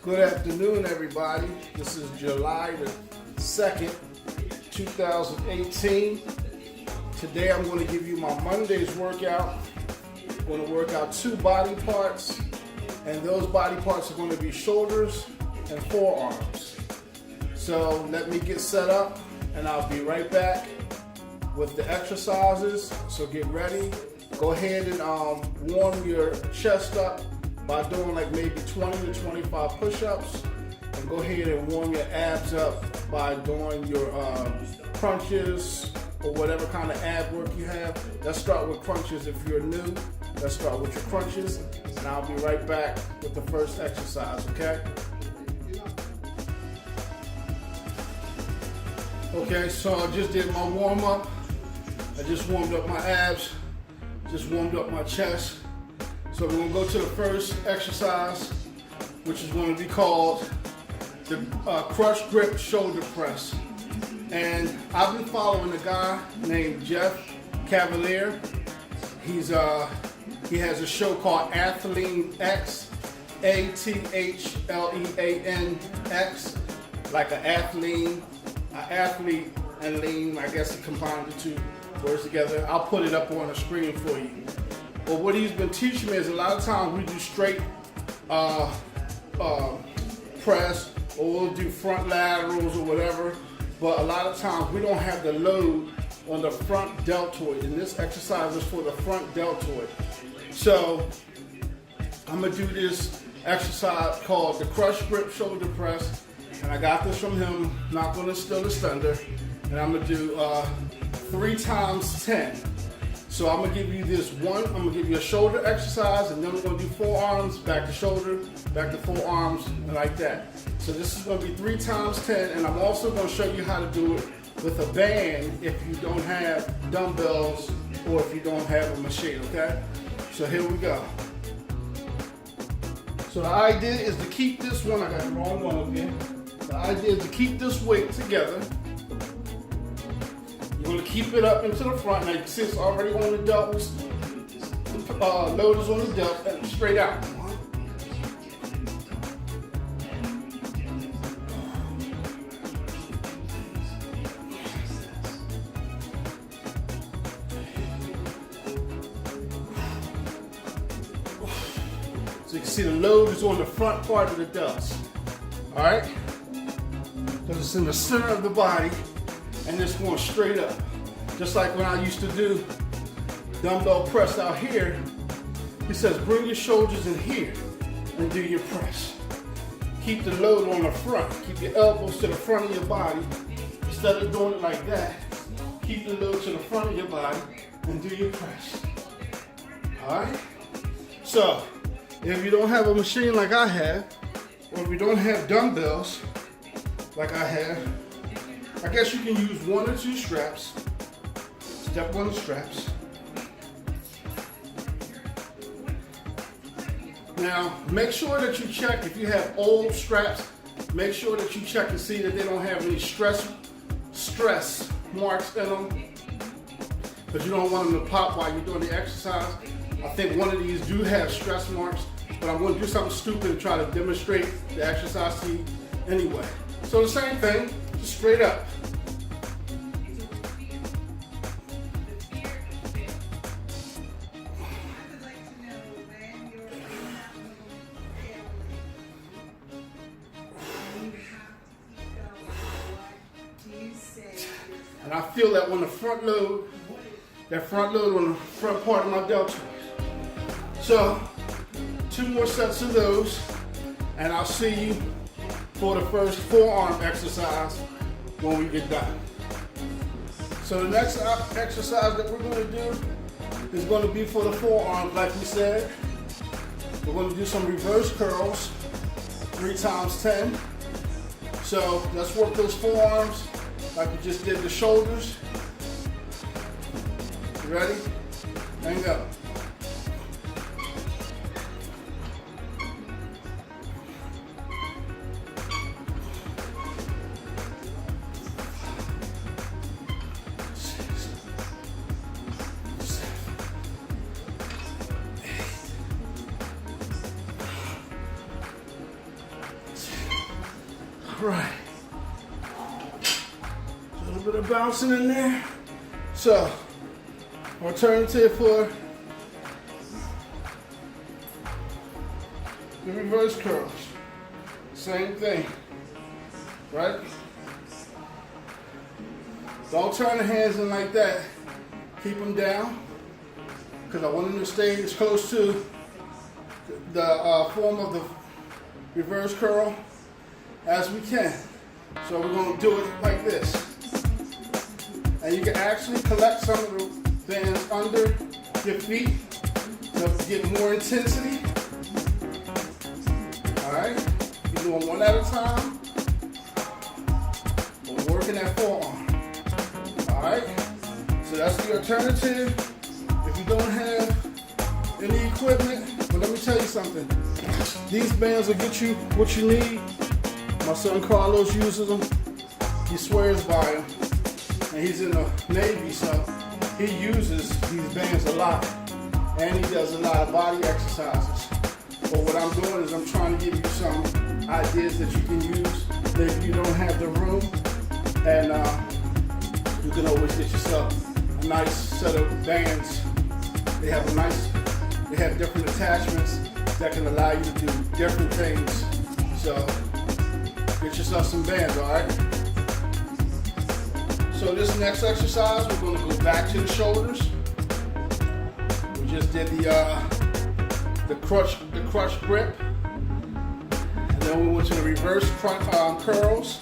Good afternoon, everybody. This is July the 2nd, 2018. Today I'm going to give you my Monday's workout. I'm going to work out 2 body parts, and those body parts are going to be shoulders and forearms. So let me get set up, and I'll be right back with the exercises. So get ready. Go ahead and warm your chest up by doing like maybe 20 to 25 push-ups, and go ahead and warm your abs up by doing your crunches or whatever kind of ab work you have. Let's start with crunches if you're new. Let's start with your crunches, and I'll be right back with the first exercise, okay? Okay, so I just did my warm-up. I just warmed up my abs, just warmed up my chest. So we're going to go to the first exercise, which is going to be called the crush grip shoulder press. And I've been following a guy named Jeff Cavaliere. He has a show called Athlean X, ATHLEANX, like an athlete and lean. I guess it combined the two words together. I'll put it up on the screen for you. But what he's been teaching me is a lot of times we do straight press, or we'll do front laterals or whatever, but a lot of times we don't have the load on the front deltoid, and this exercise is for the front deltoid. So I'm gonna do this exercise called the crush grip shoulder press, and I got this from him, not gonna steal his thunder, and I'm gonna do 3 times 10. So I'm gonna give you this one, I'm gonna give you a shoulder exercise, and then we're gonna do forearms, back to shoulder, back to forearms, and like that. So this is gonna be 3 times 10, and I'm also gonna show you how to do it with a band if you don't have dumbbells or if you don't have a machine, okay? So here we go. So the idea is to keep this one, I got the wrong one again. The idea is to keep this weight together. You're going to keep it up into the front. Now you can see it's already on the delts. Load is on the delts and straight out. So you can see the load is on the front part of the delts. Alright? Because it's in the center of the body, and it's going straight up. Just like when I used to do dumbbell press out here, he says bring your shoulders in here and do your press. Keep the load on the front. Keep your elbows to the front of your body. Instead of doing it like that, keep the load to the front of your body and do your press. Alright? So, if you don't have a machine like I have, or if you don't have dumbbells like I have, I guess you can use 1 or 2 straps. Step on the straps. Now, make sure that you check if you have old straps. Make sure that you check and see that they don't have any stress marks in them, because you don't want them to pop while you're doing the exercise. I think one of these do have stress marks, but I'm going to do something stupid and try to demonstrate the exercise to you anyway. So the same thing, just straight up. And I feel that on the front load, on the front part of my deltoid. So 2 more sets of those, and I'll see you for the first forearm exercise when we get done. So the next exercise that we're going to do is going to be for the forearms, like we said. We're going to do some reverse curls, 3 times 10. So let's work those forearms like we just did the shoulders. You ready? And go. All right. A little bit of bouncing in there. So, alternative for the reverse curls. Same thing, right? Don't turn the hands in like that. Keep them down, because I want them to stay as close to the form of the reverse curl as we can. So we're going to do it like this. And you can actually collect some of the bands under your feet to get more intensity. Alright, you do them one at a time. We're working that forearm. Alright, so that's the alternative. If you don't have any equipment, but let me tell you something. These bands will get you what you need. My son Carlos uses them. He swears by them. And he's in the Navy, so he uses these bands a lot. And he does a lot of body exercises. But what I'm doing is I'm trying to give you some ideas that you can use if you don't have the room. And you can always get yourself a nice set of bands. They have different attachments that can allow you to do different things. So get yourself some bands, all right? So this next exercise, we're going to go back to the shoulders. We just did the crutch grip, and then we went to the reverse curls.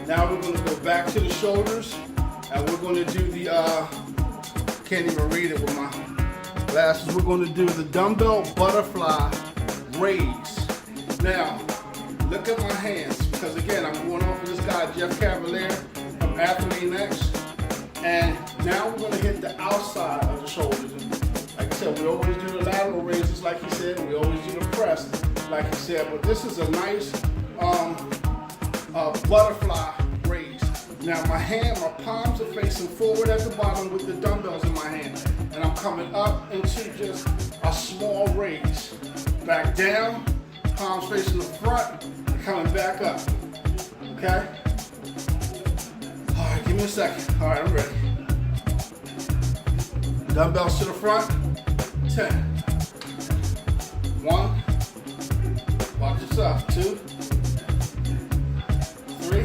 Now we're going to go back to the shoulders, and we're going to do the can't even read it with my glasses. We're going to do the dumbbell butterfly raise. Now look at my hands, because again I'm going off of this guy Jeff Cavalier from Athlean X, and now we're going to hit the outside of the shoulders. Like I said, we always do the lateral raises like he said, and we always do the press like he said, but this is a nice butterfly raise. Now my palms are facing forward at the bottom with the dumbbells in my hand, and I'm coming up into just a small raise. Back down, palms facing the front, and coming back up, okay? All right, give me a second. All right, I'm ready. Dumbbells to the front, 10. 1, watch yourself, 2, 3,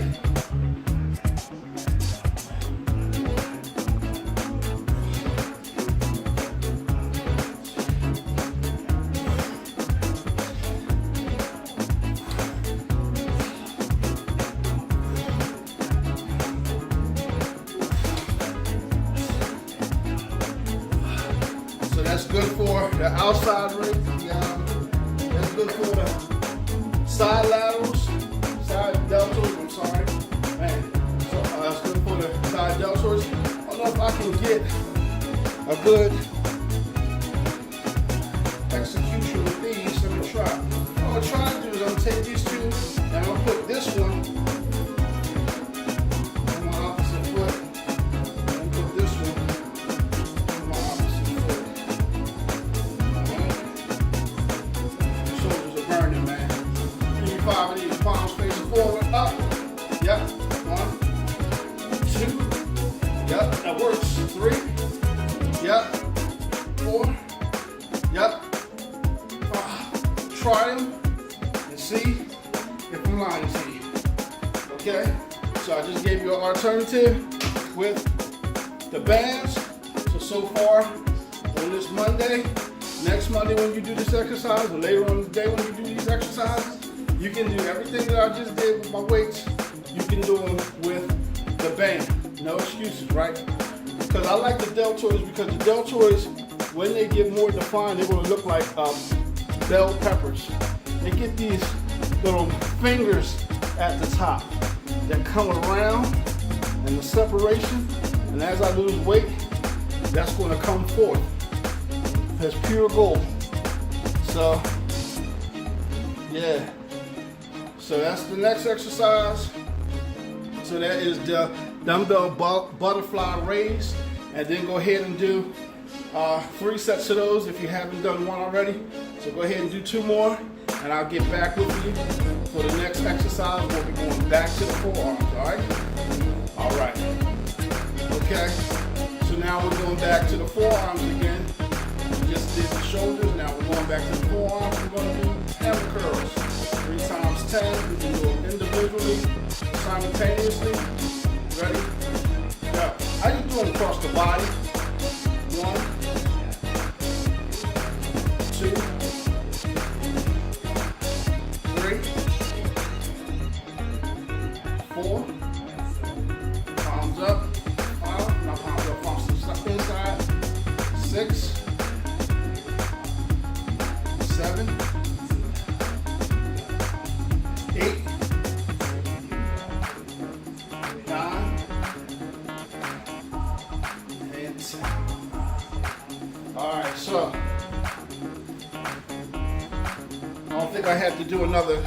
that's good for the outside raise. That's good for the side laterals, side deltoids, I'm sorry. Man, so that's good for the side deltoids. I don't know if I can get a good execution with these. Let me try. What I'm gonna try to do is I'm gonna take these two and I'm gonna put this one on my opposite foot. And put this one on my opposite foot. Shoulders are burning, man. Give me 5 of these, palms facing forward, up. Yep. 1, 2. Yep, that works. 3. Yep. 4. Yep. Try them and see if I'm lying to you. Okay? So I just gave you an alternative with the bands. So far on this Monday, next Monday when you do this exercise, or later on in the day when you do these exercises, you can do everything that I just did with my weights. You can do them with the band. No excuses, right? Because I like the deltoids, because the deltoids, when they get more defined, they're going to look like bell peppers. They get these little fingers at the top that come around, and the separation, and as I lose weight, that's going to come forth. That's pure gold. So, yeah. So that's the next exercise. So that is the dumbbell butterfly raise, and then go ahead and do 3 sets of those if you haven't done one already. So go ahead and do 2 more, and I'll get back with you for the next exercise. We'll be going back to the forearms, all right? All right. Okay, so now we're going back to the forearms again. We just did the shoulders, now we're going back to the forearms. We're going to do hammer curls. 3 times 10, we can do them individually, simultaneously. Ready? Go. How you doing across the body? 1, 2, 3, 4, palms up, 5, now palms up, palms inside, 6, 7, 8, 9, and 10. All right, so I don't think I have to do another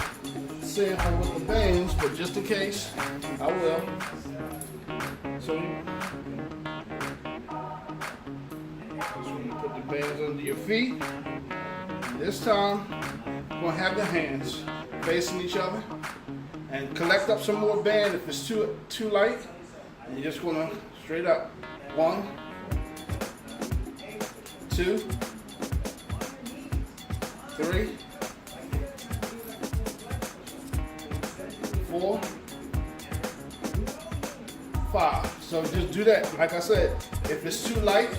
sample with the bands, but just in case, I will. So just when you put the bands under your feet, this time you're gonna have the hands facing each other and collect up some more band if it's too light. And you're just gonna straight up. 1, 2, 3, 4, 5. So just do that. Like I said, if it's too light,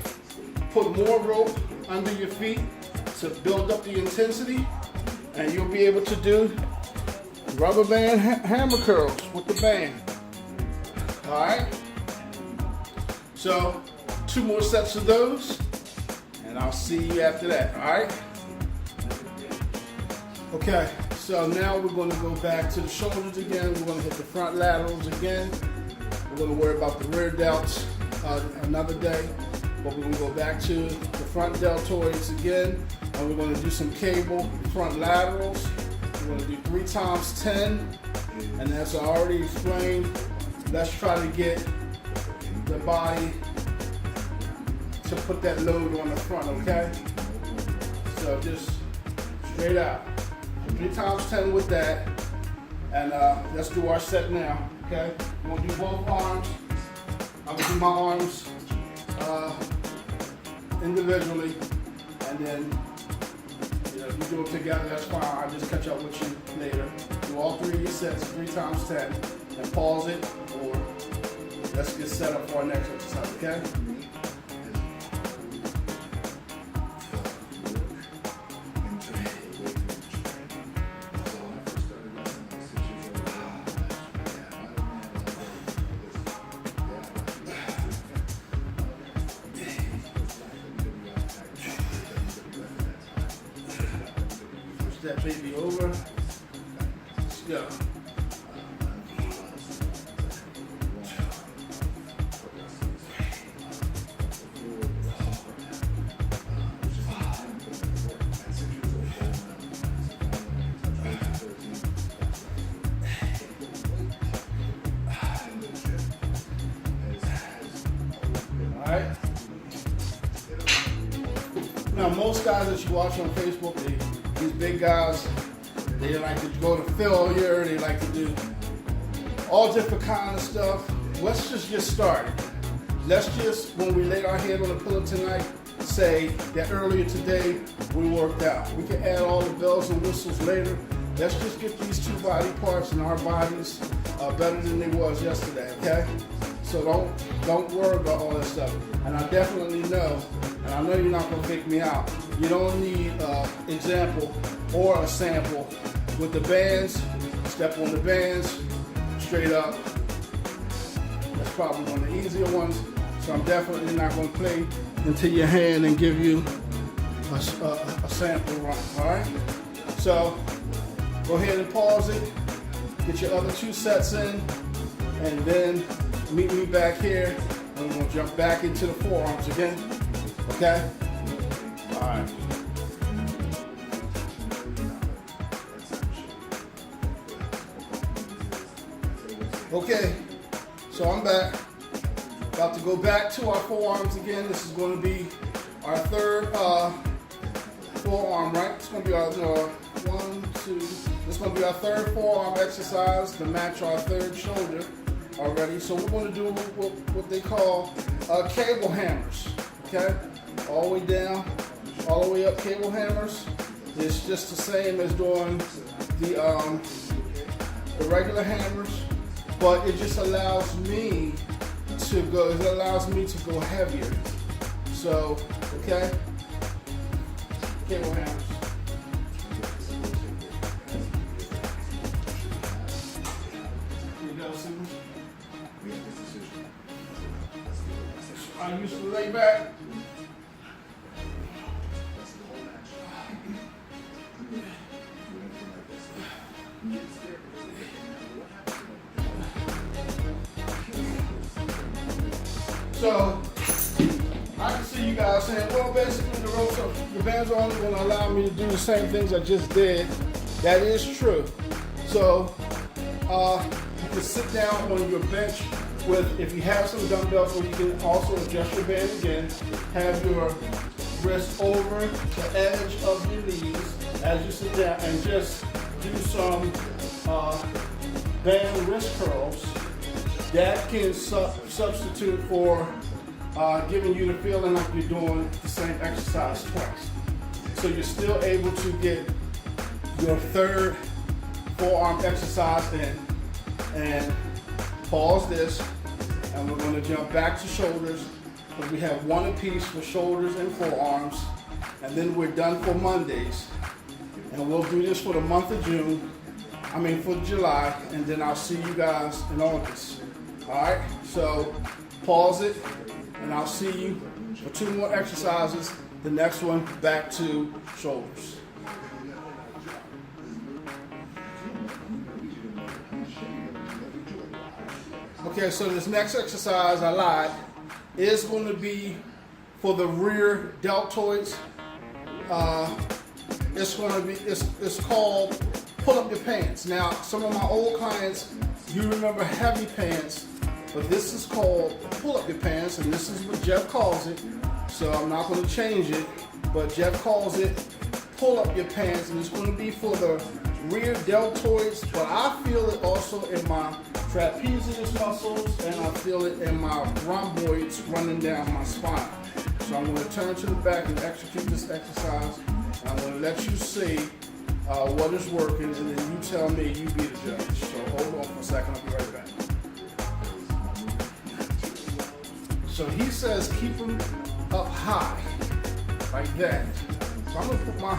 put more rope under your feet to build up the intensity, and you'll be able to do rubber band hammer curls with the band. All right. So 2 more sets of those, and I'll see you after that. All right. Okay. So now we're going to go back to the shoulders again. We're going to hit the front laterals again. We're going to worry about the rear delts another day. But we're going to go back to the front deltoids again. And we're going to do some cable front laterals. We're going to do 3 times 10. And as I already explained, let's try to get the body to put that load on the front, okay? So just straight out. 3 times 10 with that, and let's do our set now, okay? We're gonna do both arms. I'm gonna do my arms individually, and then if you do it together, that's fine. I'll just catch up with you later. Do all 3 of your sets, 3 times 10, and pause it, or let's get set up for our next exercise, okay? That baby over. Let's go. All right. Now, most guys that you watch on Facebook, these big guys, they like to go to failure, they like to do all different kind of stuff. Let's just get started. Let's just, when we lay our head on the pillow tonight, say that earlier today we worked out. We can add all the bells and whistles later. Let's just get these 2 body parts in our bodies better than they was yesterday, okay? So don't worry about all that stuff. And I definitely know, and I know you're not gonna pick me out, you don't need an example or a sample with the bands. Step on the bands, straight up. That's probably one of the easier ones. So I'm definitely not gonna play into your hand and give you a sample run, all right? So go ahead and pause it, get your other 2 sets in, and then meet me back here, and we're gonna jump back into the forearms again, okay? All right. Okay, so I'm back. About to go back to our forearms again. This is going to be our 3rd forearm, right? It's going to be our 1, 2, this is going to be our third forearm exercise to match our third shoulder already. So we're going to do what they call cable hammers, okay? All the way down, all the way up cable hammers. It's just the same as doing the regular hammers, but it just allows me to go, heavier. So, okay, cable hammers. Here you go, see? I used to lay back. So I can see you guys saying, well, basically the bands are only going to allow me to do the same things I just did. That is true. So you can sit down on your bench with, if you have some dumbbells, or you can also adjust your band again. Have your wrist over the edge of your knees as you sit down, and just do some band wrist curls. That can substitute for giving you the feeling like you're doing the same exercise twice. So you're still able to get your third forearm exercise in. And pause this, and we're going to jump back to shoulders. But we have one apiece for shoulders and forearms, and then we're done for Mondays. And we'll do this for the month of for July, and then I'll see you guys in August. All right, so pause it, and I'll see you for 2 more exercises. The next one, back to shoulders. Okay, so this next exercise, I lied, is going to be for the rear deltoids. It's called pull up your pants. Now, some of my old clients, you remember heavy pants, but this is called pull up your pants, and this is what Jeff calls it. So I'm not going to change it, but Jeff calls it pull up your pants, and it's going to be for the rear deltoids, but I feel it also in my trapezius muscles, and I feel it in my rhomboids running down my spine. So I'm going to turn to the back and execute this exercise. I'm going to let you see what is working, and then you tell me, you be the judge. So hold on for a second, I'll be right back. So he says keep them up high, like that. So I'm going to put my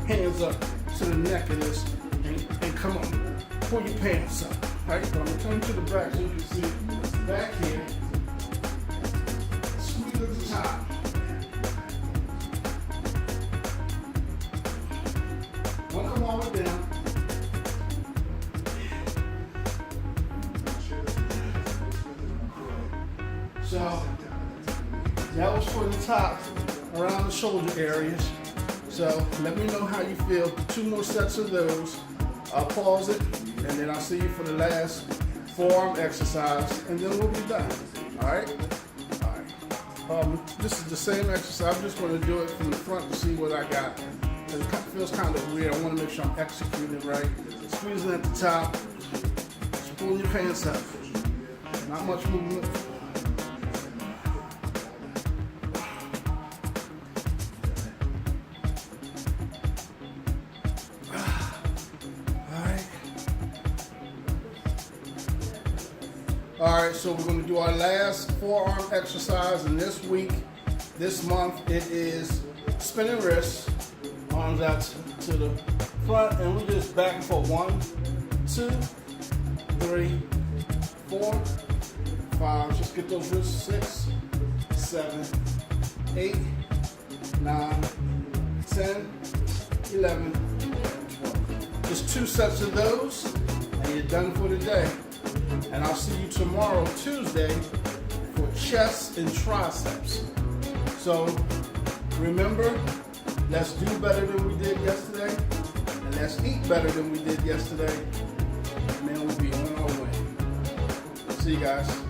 hands up to the neck of this, and come on, pull your pants up, right? But I'm going to turn to the back so you can see back here. Squeeze at the top. One come all the way down. So that was for the top, around the shoulder areas. So let me know how you feel. 2 more sets of those. I'll pause it, and then I'll see you for the last forearm exercise, and then we'll be done. All right? All right. This is the same exercise. I'm just going to do it from the front to see what I got. It feels kind of weird. I want to make sure I'm executing right. Squeezing at the top. Just pulling your pants up. Not much movement. All right, so we're going to do our last forearm exercise, and this month, it is spinning wrists, arms out to the front, and we just back and forth. 1, 2, 3, 4, 5. Just get those wrists. 6, 7, 8, 9, 10, 11, 12. Just 2 sets of those, and you're done for the day. And I'll see you tomorrow, Tuesday, for chest and triceps. So remember, let's do better than we did yesterday, and let's eat better than we did yesterday, and then we'll be on our way. See you guys.